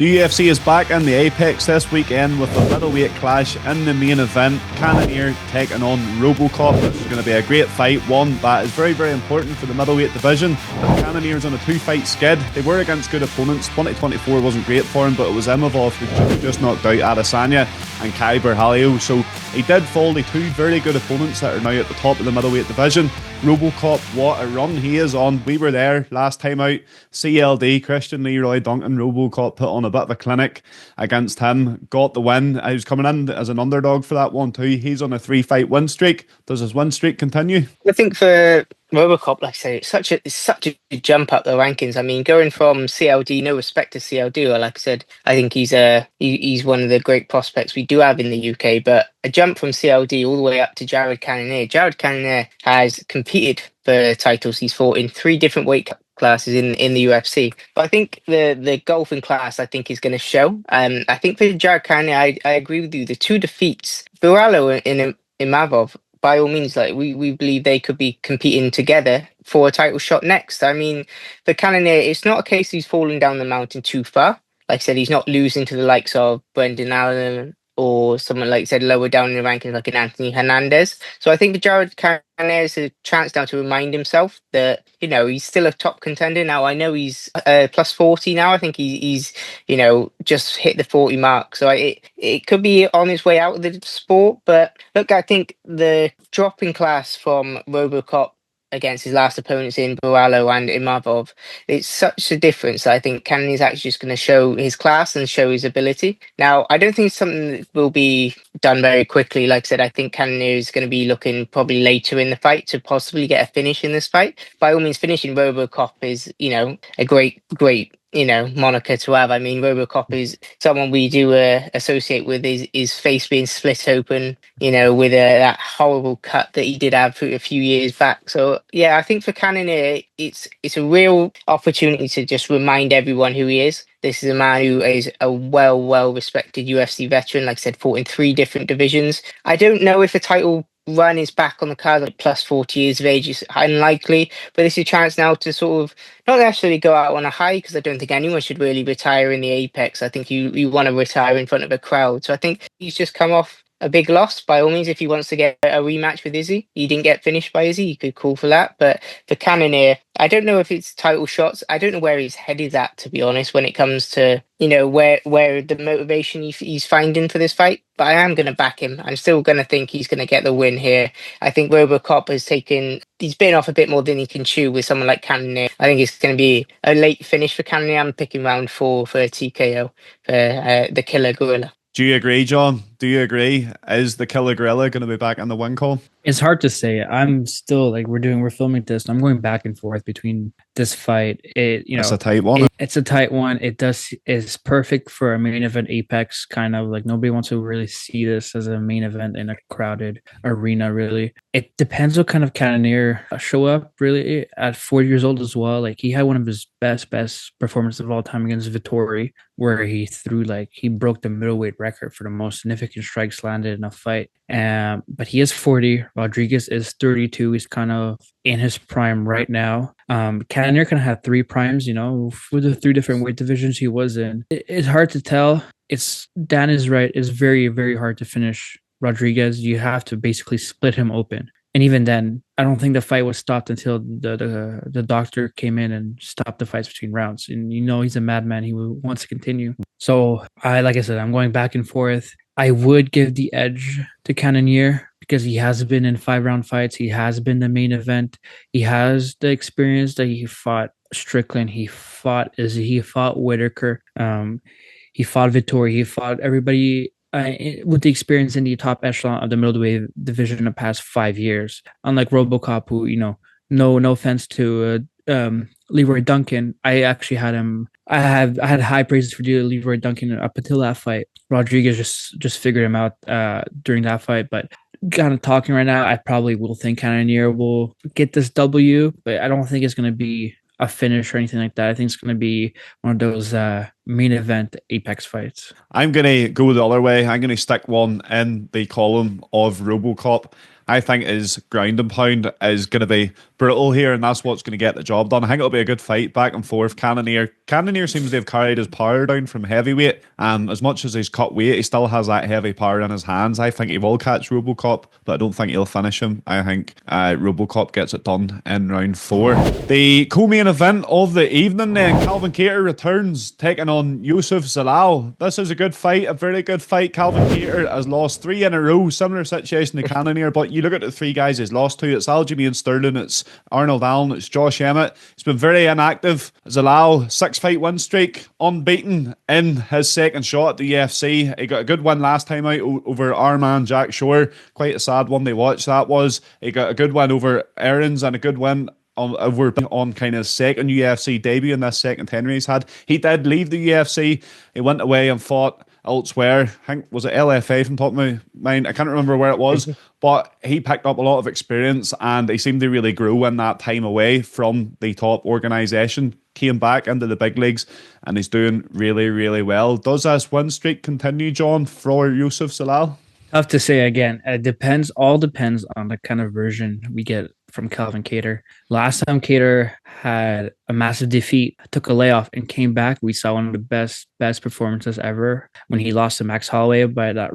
The UFC is back in the Apex this weekend with a middleweight clash in the main event. Cannonier taking on Robocop. This is going to be a great fight, one that is very, very important for the middleweight division. Cannonier's on a 2-fight skid. They were against good opponents. 2024 wasn't great for him, but it was Imavov who just knocked out Adesanya and Kai Berhalio. So he did fall to two very good opponents that are now at the top of the middleweight division. Robocop, what a run he is on. We were there last time out. CLD, Christian Leroy Duncan, Robocop put on a bit of a clinic against him. Got the win. He was coming in as an underdog for that one too. He's on a 3-fight win streak. Does his win streak continue? I think for Robocop, like I say, it's such a jump up the rankings. I mean, going from CLD, no respect to CLD, or like I said, I think he's one of the great prospects we do have in the UK. But a jump from CLD all the way up to Jared Cannonier. Jared Cannonier has competed for titles. He's fought in 3 different weight classes in the UFC. But I think the golfing class, I think, is going to show. I think for Jared Cannonier, I agree with you. The 2 defeats, Buralo and Imavov, by all means, like we believe they could be competing together for a title shot next. I mean, for Cannonier, it's not a case he's falling down the mountain too far. Like I said, he's not losing to the likes of Brendan Allen or someone, like I said, lower down in the rankings like an Anthony Hernandez. So I think for Jared Cannonier is a chance now to remind himself that, you know, he's still a top contender. Now, I know he's plus 40 now. I think he's you know, just hit the 40 mark. So it could be on his way out of the sport. But look, I think the drop in class from Robocop against his last opponents in Buralo and Imavov, it's such a difference. I think Cannonier's actually just going to show his class and show his ability. Now, I don't think it's something that will be done very quickly. Like I said, I think Cannonier is going to be looking probably later in the fight to possibly get a finish in this fight. By all means, finishing Robocop is, you know, a great, you know, moniker to have. I mean, Robocop is someone we do associate with his face being split open, you know, with that horrible cut that he did have a few years back. So, yeah, I think for Cannonier, it's a real opportunity to just remind everyone who he is. This is a man who is a well-respected UFC veteran, like I said, fought in 3 different divisions. I don't know if a title run is back on the card at plus 40 years of age is unlikely, but this is a chance now to sort of not necessarily go out on a high, because I don't think anyone should really retire in the Apex. I think you want to retire in front of a crowd. So I think he's just come off a big loss. By all means, if he wants to get a rematch with Izzy, he didn't get finished by Izzy, he could call for that. But for Cannonier, I don't know if it's title shots. I don't know where his head is at, to be honest, when it comes to, you know, where the motivation he's finding for this fight. But I am going to back him. I'm still going to think he's going to get the win here. I think Robocop he's been off a bit more than he can chew with someone like Cannonier. I think it's going to be a late finish for Cannonier. I'm picking round 4 for a TKO for the Killa Gorilla. Do you agree, John? Do you agree? Is the Killa Gorilla going to be back in the win call? It's hard to say. I'm still we're filming this. I'm going back and forth between this fight. It's a tight one. It's a tight one. It's perfect for a main event Apex, kind of like nobody wants to really see this as a main event in a crowded arena, really. It depends what kind of Cannonier show up, really, at 40 years old as well. Like, he had one of his best performances of all time against Vettori, where he broke the middleweight record for the most significant strikes landed in a fight. But he is 40. Rodrigues is 32. He's kind of in his prime right now. Cannonier kind of had 3 primes, you know, for the 3 different weight divisions he was in. It's hard to tell. Dan is right. It's very, very hard to finish Rodrigues. You have to basically split him open. And even then, I don't think the fight was stopped until the doctor came in and stopped the fights between rounds. And, you know, he's a madman. He wants to continue. So, like I said, I'm going back and forth. I would give the edge to Cannonier because he has been in 5-round fights. He has been the main event. He has the experience that he fought Strickland. He fought Izzy. He fought Whitaker. He fought Vettori. He fought everybody with the experience in the top echelon of the middleweight division in the past 5 years. Unlike Robocop, who, you know, no offense to Leroy Duncan, I actually had him. I had high praises for Leroy Duncan up until that fight. Rodrigues just figured him out during that fight. But kind of talking right now, I probably will think Cannonier will get this W, but I don't think it's going to be a finish or anything like that. I think it's going to be one of those main event Apex fights. I'm going to go the other way. I'm going to stick one in the column of Robocop. I think his ground and pound is going to be brutal here, and that's what's going to get the job done. I think it'll be a good fight, back and forth. Cannonier seems to have carried his power down from heavyweight. As much as he's cut weight, he still has that heavy power in his hands. I think he will catch Robocop, but I don't think he'll finish him. I think Robocop gets it done in round 4. The co-main event of the evening then, Calvin Kattar returns, taking on Youssef Zalal. This is a good fight, a very good fight. Calvin Kattar has lost 3 in a row, similar situation to Cannonier, but you look at the 3 guys he's lost to, it's Aljamain Sterling, it's Arnold Allen, it's Josh Emmett. He's been very inactive. Zalal, 6-fight win streak, unbeaten in his second shot at the UFC. He got a good win last time out over our man Jack Shore. Quite a sad one to watch that was. He got a good win over Aarons and a good win on kind of second UFC debut in this second tenure he's had. He did leave the UFC. He went away and fought elsewhere. I think, was it LFA from top of my mind? I can't remember where it was, but he picked up a lot of experience and he seemed to really grow in that time away from the top organisation. Came back into the big leagues and he's doing really, really well. Does this win streak continue, John, for Youssef Zalal? Tough to say again. It depends on the kind of version we get from Calvin Kattar. Last time Kattar had a massive defeat, took a layoff, and came back, we saw one of the best performances ever when he lost to Max Holloway by that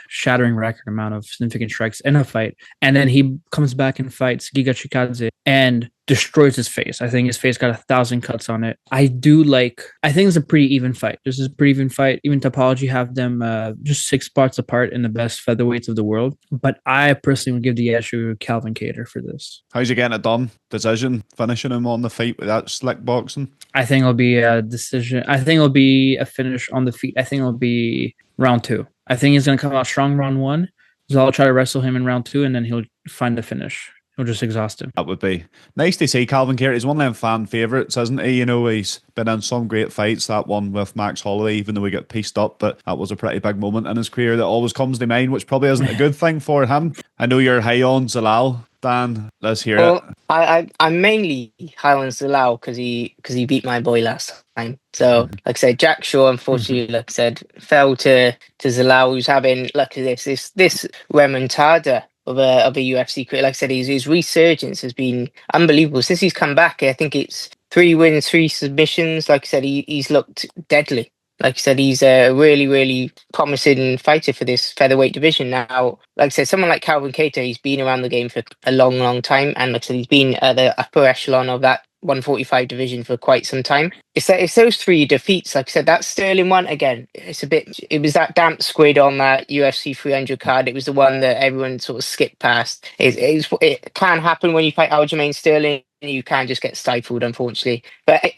shattering record amount of significant strikes in a fight. And then he comes back and fights Giga Chikadze and destroys his face. I think his face got 1,000 cuts on it. I think it's a pretty even fight. This is a pretty even fight. Even Topology have them just 6 spots apart in the best featherweights of the world. But I personally would give the edge to Calvin Kattar for this. How's he getting it done? Decision, finishing him on the feet with that slick boxing? I think it'll be a decision. I think it'll be a finish on the feet. I think it'll be round 2. I think he's going to come out strong round 1. Zal try to wrestle him in round 2, and then he'll find the finish. He'll just exhaust him. That would be nice to see Calvin Kattar. He's one of them fan favourites, isn't he? You know, he's been in some great fights. That one with Max Holloway, even though we got pieced up, but that was a pretty big moment in his career that always comes to mind, which probably isn't a good thing for him. I know you're high on Zalal, Dan. Let's hear it. I'm mainly high on Zalal because he beat my boy last time. So, like I said, Jack Shaw, unfortunately, like I said, fell to Zalal, who's having, look at this remontada of a UFC career. Like I said, his resurgence has been unbelievable since he's come back. I think it's 3 wins, 3 submissions. Like I said, he's looked deadly. Like I said, he's a really, really promising fighter for this featherweight division. Now, like I said, someone like Calvin Kattar, he's been around the game for a long, long time. And like I said, he's been at the upper echelon of that 145 division for quite some time. It's those 3 defeats. Like I said, that Sterling one, again, it was that damp squid on that UFC 300 card. It was the one that everyone sort of skipped past. It can happen when you fight Aljamain Sterling. You can just get stifled, unfortunately.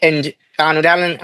And Arnold Allen,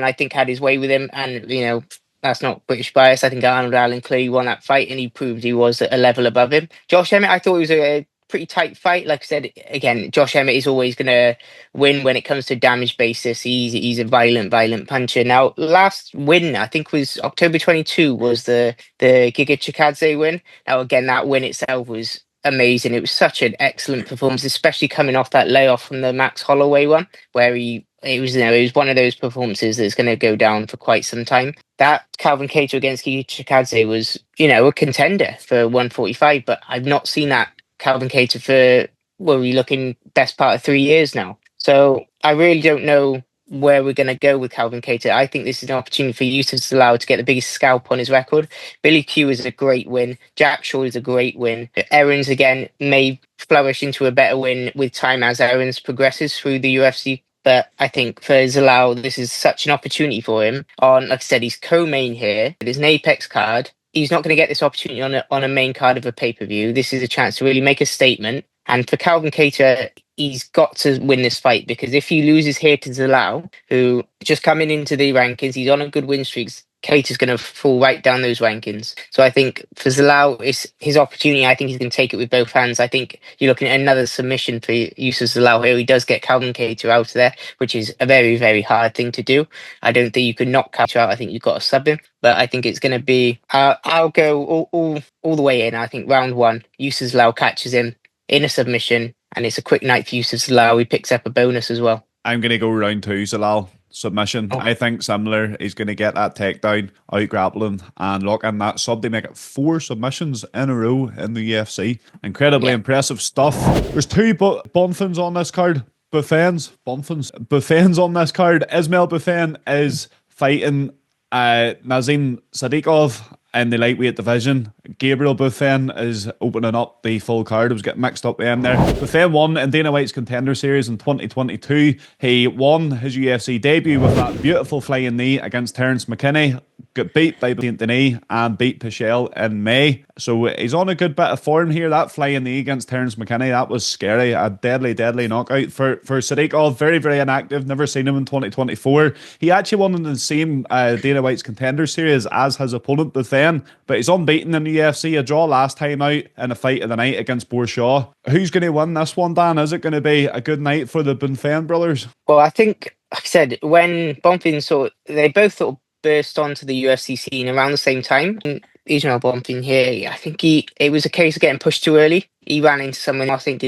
I think, had his way with him. And, you know, that's not British bias. I think Arnold Allen clearly won that fight and he proved he was a level above him. Josh Emmett, I thought it was a pretty tight fight. Like I said, again, Josh Emmett is always going to win when it comes to damage basis. He's a violent puncher. Now, last win, I think, was October 22, was the Giga Chikadze win. Now, again, that win itself was amazing. It was such an excellent performance, especially coming off that layoff from the Max Holloway one, where it was one of those performances that's going to go down for quite some time. That Calvin Kattar against Giga Chikadze was, a contender for 145, but I've not seen that Calvin Kattar for, we're looking best part of 3 years now. So I really don't know where we're going to go with Calvin Kattar. I think this is an opportunity for Youssef Zalal to get the biggest scalp on his record. Billy Q is a great win. Jack Shaw is a great win. Aarons, again, may flourish into a better win with time as Aarons progresses through the UFC. But I think for Zalal, this is such an opportunity for him. Like I said, he's co-main here. There's an Apex card. He's not going to get this opportunity on a main card of a pay-per-view. This is a chance to really make a statement. And for Calvin Kattar, he's got to win this fight, because if he loses here to Zalal, who just coming into the rankings, he's on a good win streak, Kattar's going to fall right down those rankings. So I think for Zalal, it's his opportunity. I think he's going to take it with both hands. I think you're looking at another submission for Youssef Zalal here. He does get Calvin Kattar out of there, which is a very, very hard thing to do. I don't think you can knock Kattar out. I think you've got to sub him. But I think it's going to be, I'll go all the way in. I think round 1, Youssef Zalal catches him in a submission, and it's a quick night for Youssef Zalal. He picks up a bonus as well. I'm going to go round 2, Zalal. submission. I think similar. He's going to get that takedown, out grappling, and lock in that sub. They make it 4 submissions in a row in the UFC. Incredibly impressive stuff. There's 2 Bonfins on this card. Buffens on this card. Ismail Buffen is fighting Nazim Sadiqov in the lightweight division. Gabriel Buffen is opening up the full card. I was getting mixed up in there. Buffen won in Dana White's Contender Series in 2022. He won his UFC debut with that beautiful flying knee against Terence McKinney. Got beat by Saint Denis and beat Pichel in May. So he's on a good bit of form here. That flying knee against Terence McKinney, that was scary. A deadly knockout for Sadiqov. Very, very inactive. Never seen him in 2024. He actually won in the same Dana White's Contender Series as his opponent Buffen, but he's unbeaten in the UFC. A draw last time out in a fight of the night against Borshaw. Who's going to win this one, Dan? Is it going to be a good night for the Buffen brothers? Well, I think, like I said, when Bonfin they both sort of burst onto the UFC scene around the same time. Ismail Bonfin here, I think it was a case of getting pushed too early. He ran into someone I think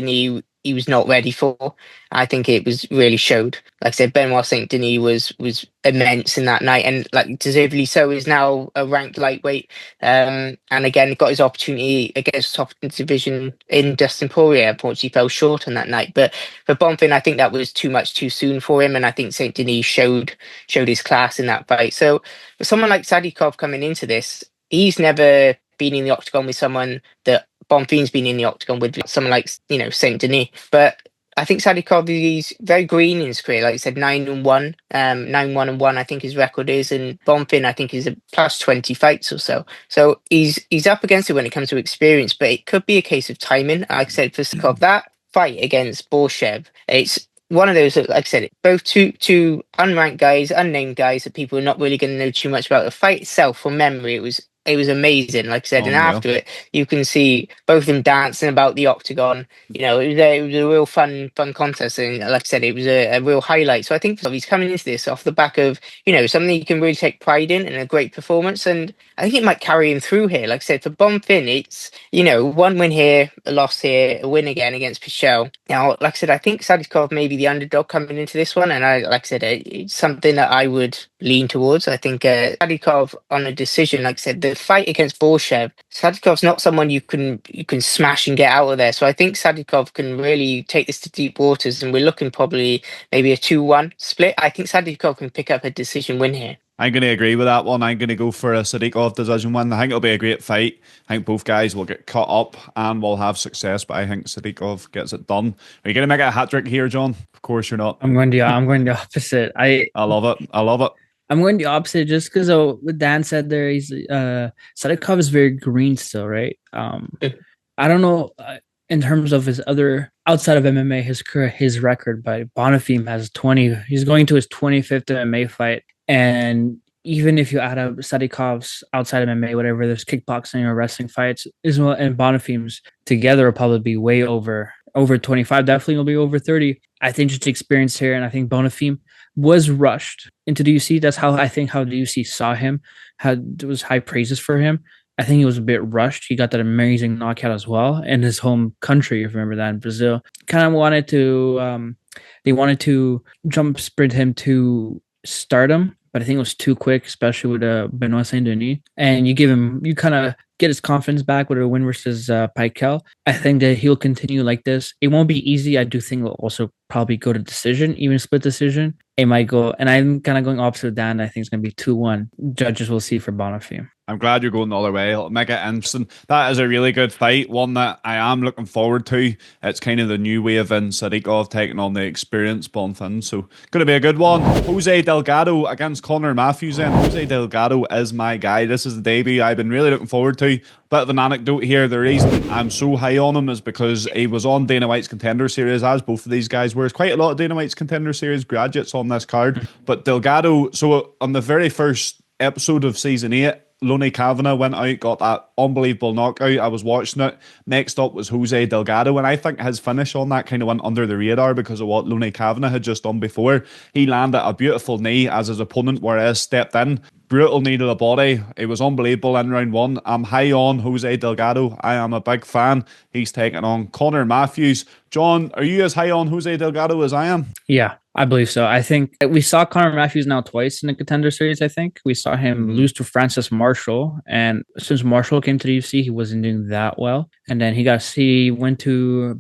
he was not ready for. I think it was really showed. Like I said, Benoit Saint Denis was immense in that night, and like deservedly so. Is now a ranked lightweight, and again got his opportunity against top division in Dustin Poirier. Unfortunately, fell short on that night. But for Bonfin, I think that was too much too soon for him, and I think Saint Denis showed his class in that fight. So for someone like Sadikov coming into this, he's never been in the octagon with someone that Bonfin's been in the octagon with, someone like, Saint Denis. But I think Sadikov is very green in his career. Like I said, 9-1, 9-1-1, I think his record is. And Bonfin, I think, is a plus 20 fights or so. So he's up against it when it comes to experience, but it could be a case of timing. Like I said, for Sadikov, that fight against Borshev, it's one of those, like I said, both two unranked guys, unnamed guys that people are not really going to know too much about. The fight itself, from memory, it was amazing, like I said. And after it, you can see both of them dancing about the octagon. It was a real fun contest. And like I said, it was a real highlight. So I think he's coming into this off the back of, something you can really take pride in and a great performance. And I think it might carry him through here. Like I said, for Bonfin, it's, one win here, a loss here, a win again against Pichel. Now, like I said, I think Sadikov may be the underdog coming into this one. And like I said, it's something that I would lean towards. I think Sadikov on a decision, like I said, the fight against Borshev, Sadikov's not someone you can smash and get out of there. So I think Sadikov can really take this to deep waters, and we're looking probably maybe a 2-1 split. I think Sadikov can pick up a decision win here. I'm going to agree with that one. I'm going to go for a Sadikov decision win. I think it'll be a great fight. I think both guys will get cut up and will have success, but I think Sadikov gets it done. Are you going to make it a hat-trick here, John? Of course you're not. I'm going the opposite. I love it. I'm going the opposite just because what Dan said there, he's Sadikov is very green still, right? I don't know in terms of his other outside of MMA, his career, his record, but Bonifim has 20. He's going to his 25th MMA fight, and even if you add up Sadikov's outside of MMA, whatever, there's kickboxing or wrestling fights, Ismail and Bonifim's together will probably be way over 25. Definitely will be over 30. I think just experience here, and I think Bonifim was rushed into the UFC. That's how the UFC saw him. There was high praises for him. I think he was a bit rushed. He got that amazing knockout as well in his home country, if you remember that, in Brazil. Kind of wanted to, they wanted to jump sprint him to stardom, but I think it was too quick, especially with Benoit Saint Denis. And you kind of get his confidence back with a win versus Pikel. I think that he'll continue like this. It won't be easy. I do think it'll also probably go to decision, even split decision. It might go, and I'm kind of going opposite of Dan. I think it's going to be 2-1. Judges will see for Bonifim. I'm glad you're going the other way. It'll make it interesting. That is a really good fight, one that I am looking forward to. It's kind of the new wave in Sadikov taking on the experienced Bonfin, so going to be a good one. Jose Delgado against Conor Matthews then. Jose Delgado is my guy. This is the debut I've been really looking forward to. Bit of an anecdote here. The reason I'm so high on him is because he was on Dana White's Contender Series, as both of these guys were. There's quite a lot of Dana White's Contender Series graduates on this card, but Delgado, so on the very first episode of Season 8, Lonnie Kavanagh went out, got that unbelievable knockout. I was watching it. Next up was Jose Delgado, and I think his finish on that kind of went under the radar because of what Lonnie Kavanagh had just done before. He landed a beautiful knee as his opponent Juarez stepped in. Brutal knee to the body. It was unbelievable in round one. I'm high on Jose Delgado. I am a big fan. He's taking on Conor Matthews. John, are you as high on Jose Delgado as I am? Yeah, I believe so. I think we saw Connor Matthews now twice in the contender series. I think we saw him lose to Francis Marshall, and since Marshall came to the UFC, he wasn't doing that well. And then he went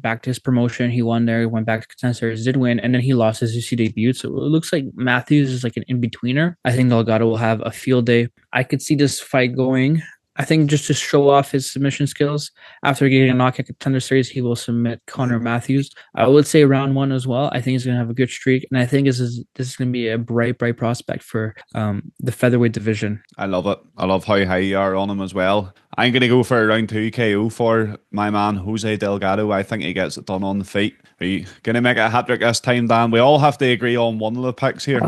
back to his promotion. He won there. He went back to contender series, did win, and then he lost his UFC debut. So it looks like Matthews is like an in betweener. I think Delgado will have a field day. I could see this fight going. I think just to show off his submission skills, after getting a knockout contender series, he will submit Connor Matthews. I would say round one as well. I think he's going to have a good streak, and I think this is going to be a bright prospect for the featherweight division. I love it. I love how high you are on him as well. I'm going to go for a round 2 KO for my man Jose Delgado. I think he gets it done on the feet. Are you going to make it a hat-trick this time, Dan? We all have to agree on one of the picks here.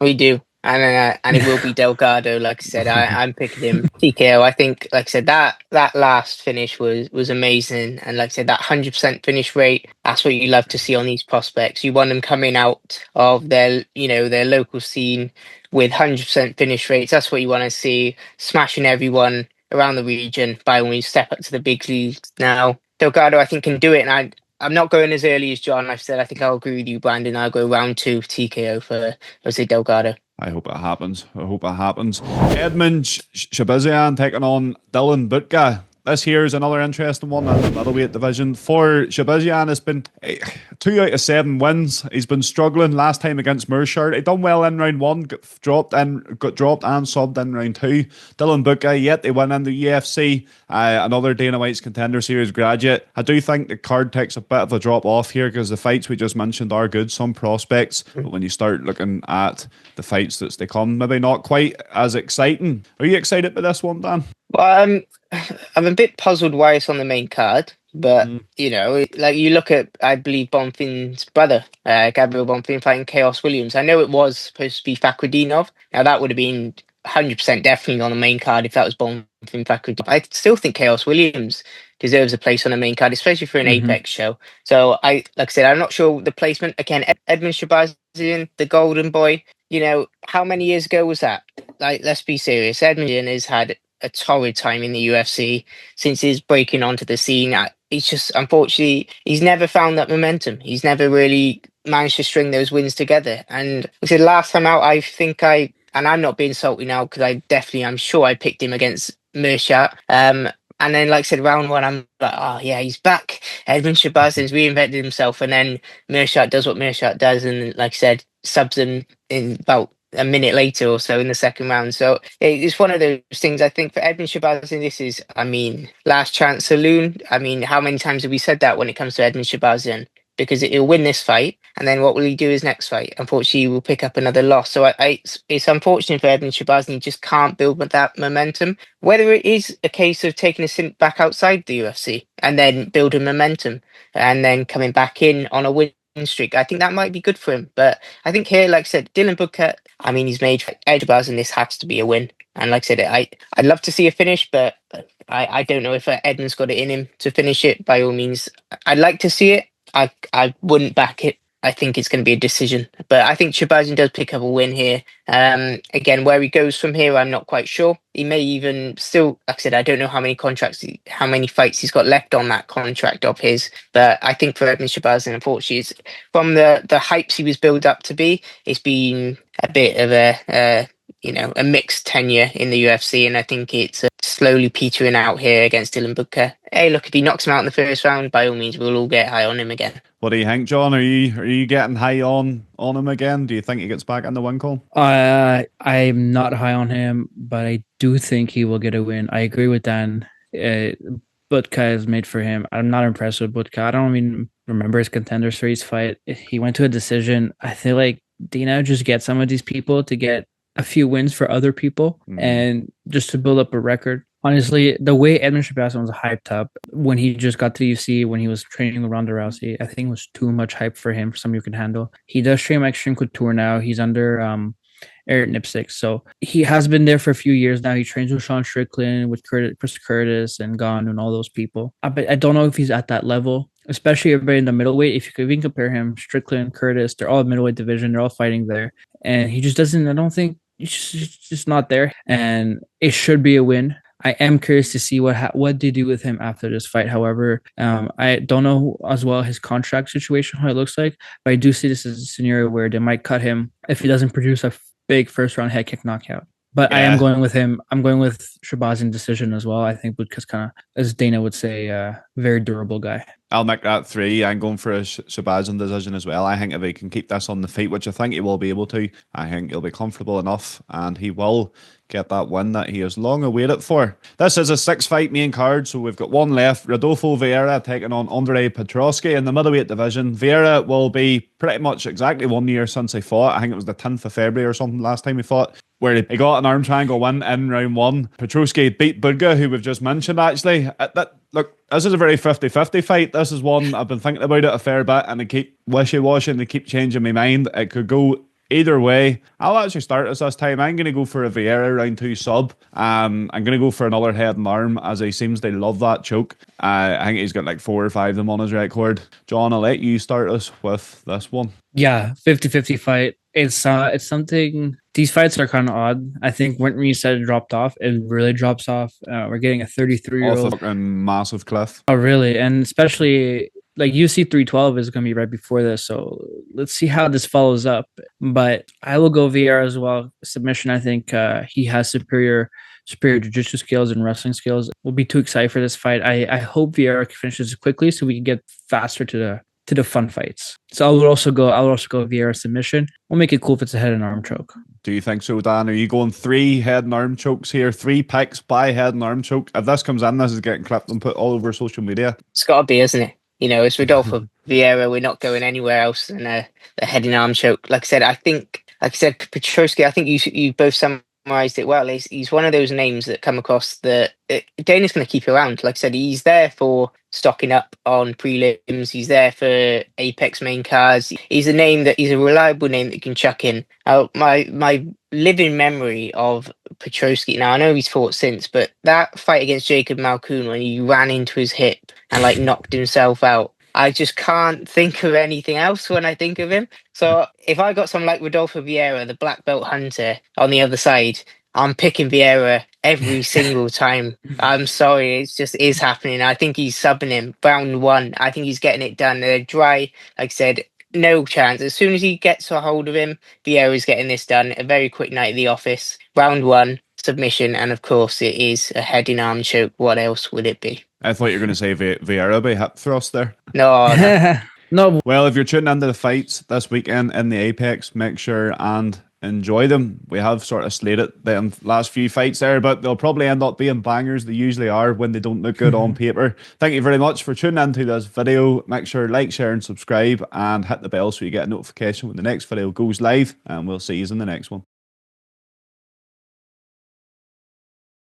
We do. And it will be Delgado. Like I said, I'm picking him TKO. I think, like I said, that last finish was amazing. And like I said, that 100% finish rate, that's what you love to see on these prospects. You want them coming out of their local scene with 100% finish rates. That's what you want to see, smashing everyone around the region. By all means, step up to the big leagues now. Delgado, I think, can do it. And I'm not going as early as John. I've said I think I'll agree with you, Brandon. I'll go round 2 TKO for Jose Delgado. I hope it happens. Edmen Shahbazyan taking on Dylan Budka. This here is another interesting one in the middleweight division. For Shahbazyan, it's been 2 out of 7 wins. He's been struggling. Last time against Mearshart, he done well in round 1, got dropped and subbed in round 2. Dylan Budka, yet they went in the UFC, another Dana White's Contender Series graduate. I do think the card takes a bit of a drop off here because the fights we just mentioned are good, some prospects, but when you start looking at the fights that's to come, maybe not quite as exciting. Are you excited by this one, Dan? Well, I'm a bit puzzled why it's on the main card, but like you look at, I believe, Bonfin's brother, Gabriel Bonfin, fighting Chaos Williams. I know it was supposed to be Fakhretdinov. Now that would have been 100% definitely on the main card if that was Bonfin Fakhretdinov. I still think Chaos Williams deserves a place on the main card, especially for an Apex show. So like I said, I'm not sure the placement. Again, Edmen Shahbazyan, the golden boy. How many years ago was that? Like, let's be serious. Edmen has had a torrid time in the UFC since his breaking onto the scene. He's just, unfortunately, he's never found that momentum. He's never really managed to string those wins together. And I said last time out, and I'm not being salty now because I'm sure I picked him against Mearshart. And then, like I said, round 1, I'm like, oh yeah, he's back. Edmen Shahbazyan's reinvented himself, and then Mearshart does what Mearshart does, and like I said, subs him in about a minute later or so in the second round. So it's one of those things. I think for Edmen Shahbazyan, this is, last chance saloon. How many times have we said that when it comes to Edmen Shahbazyan? Because he'll win this fight, and then what will he do his next fight? Unfortunately, he will pick up another loss. So it's unfortunate for Edmen Shahbazyan. He just can't build that momentum. Whether it is a case of taking a stint back outside the UFC and then building momentum and then coming back in on a win streak, I think that might be good for him. But I think here, like I said, Dylan Budka, he's made for Shahbazyan. This has to be a win. And like I said, I'd love to see a finish, but I don't know if Edmen's got it in him to finish it. By all means, I'd like to see it. I wouldn't back it. I think it's going to be a decision. But I think Shahbazyan does pick up a win here. Again, where he goes from here, I'm not quite sure. He may even still, like I said, I don't know how many fights he's got left on that contract of his. But I think for Edmen Shahbazyan, unfortunately, it's, from the hypes he was built up to be, it's been a bit of a mixed tenure in the UFC, and I think it's slowly petering out here against Dylan Budka. Hey, look, if he knocks him out in the first round, by all means, we'll all get high on him again. What do you think, John? Are you getting high on him again? Do you think he gets back in the win call? I'm not high on him, but I do think he will get a win. I agree with Dan. Budka is made for him. I'm not impressed with Budka. I don't even remember his Contender Series fight. He went to a decision. I feel like Dana just get some of these people to get a few wins for other people and just to build up a record. Honestly, the way Edmen Shahbazyan was hyped up when he just got to the UFC, when he was training with Ronda Rousey, I think it was too much hype for him, for somebody who can handle. He does train Extreme Couture now. He's under Eric Nipsick. So he has been there for a few years now. He trains with Sean Strickland, with Chris Curtis and Gon and all those people. But I don't know if he's at that level, especially everybody in the middleweight. If you could even compare him, Strickland, Curtis, they're all middleweight division. They're all fighting there. And he just doesn't, I don't think, he's just not there. And it should be a win. I am curious to see what they do with him after this fight. However, I don't know as well his contract situation, how it looks like, but I do see this as a scenario where they might cut him if he doesn't produce a big first round head kick knockout. But I am going with him. I'm going with Shahbazyan decision as well. I think Budka's kind of, as Dana would say, very durable guy. I'll make that 3. I'm going for a Shahbazyan decision as well. I think if he can keep this on the feet, which I think he will be able to, I think he'll be comfortable enough and he will get that win that he has long awaited for. This is a 6-fight main card, so we've got one left. Rodolfo Vieira taking on Andrei Petroski in the middleweight division. Vieira will be pretty much exactly 1 year since he fought. I think it was the 10th of February or something last time he fought, where he got an arm triangle win in round 1. Petroski beat Budka, who we've just mentioned, actually. Look, this is a very 50-50 fight. This is one I've been thinking about it a fair bit, and I keep wishy-washy and they keep changing my mind. It could go either way. I'll actually start this time. I'm going to go for a Vieira round 2 sub. I'm going to go for another head and arm, as he seems to love that choke. I think he's got like 4 or 5 of them on his record. John, I'll let you start us with this one. Yeah, 50-50 fight. It's something. These fights are kind of odd. I think when you said it dropped off, it really drops off. We're getting a 33-year-old off a massive cliff. Oh, really? And especially like UFC 312 is going to be right before this, so let's see how this follows up. But I will go Vieira as well. Submission. I think he has superior jiu-jitsu skills and wrestling skills. We'll be too excited for this fight. I hope Vieira finishes quickly so we can get faster to the fun fights. So I'll also go Vieira submission. We'll make it cool if it's a head and arm choke. Do you think so, Dan? Are you going 3 head and arm chokes here? 3 picks by head and arm choke? If this comes in, this is getting clipped and put all over social media. It's got to be, isn't it? You know, it's Rodolfo Vieira. We're not going anywhere else than a head and arm choke. Like I said, Petroski, I think you both summarized it well. He's one of those names that come across that Dana's going to keep around. Like I said, he's there for stocking up on prelims. He's there for Apex main cards. He's a reliable name that you can chuck in. My living memory of Petroski. Now I know he's fought since, but that fight against Jacob Malkoun when he ran into his hip and like knocked himself out. I just can't think of anything else when I think of him. So if I got someone like Rodolfo Vieira, the black belt hunter, on the other side, I'm picking Vieira every single time. I'm sorry, it just is happening. I think he's subbing him. Round 1, I think he's getting it done. They're dry, like I said, no chance. As soon as he gets a hold of him, Vieira's getting this done. A very quick night at the office. Round 1, submission, and of course it is a head and arm choke. What else would it be? I thought you were going to say Vieira by hip thrust there. No. No. Well, if you're tuning into the fights this weekend in the Apex, make sure and enjoy them. We have sort of slated the last few fights there, but they'll probably end up being bangers. They usually are when they don't look good on paper. Thank you very much for tuning into this video. Make sure like, share and subscribe and hit the bell so you get a notification when the next video goes live, and we'll see you in the next one.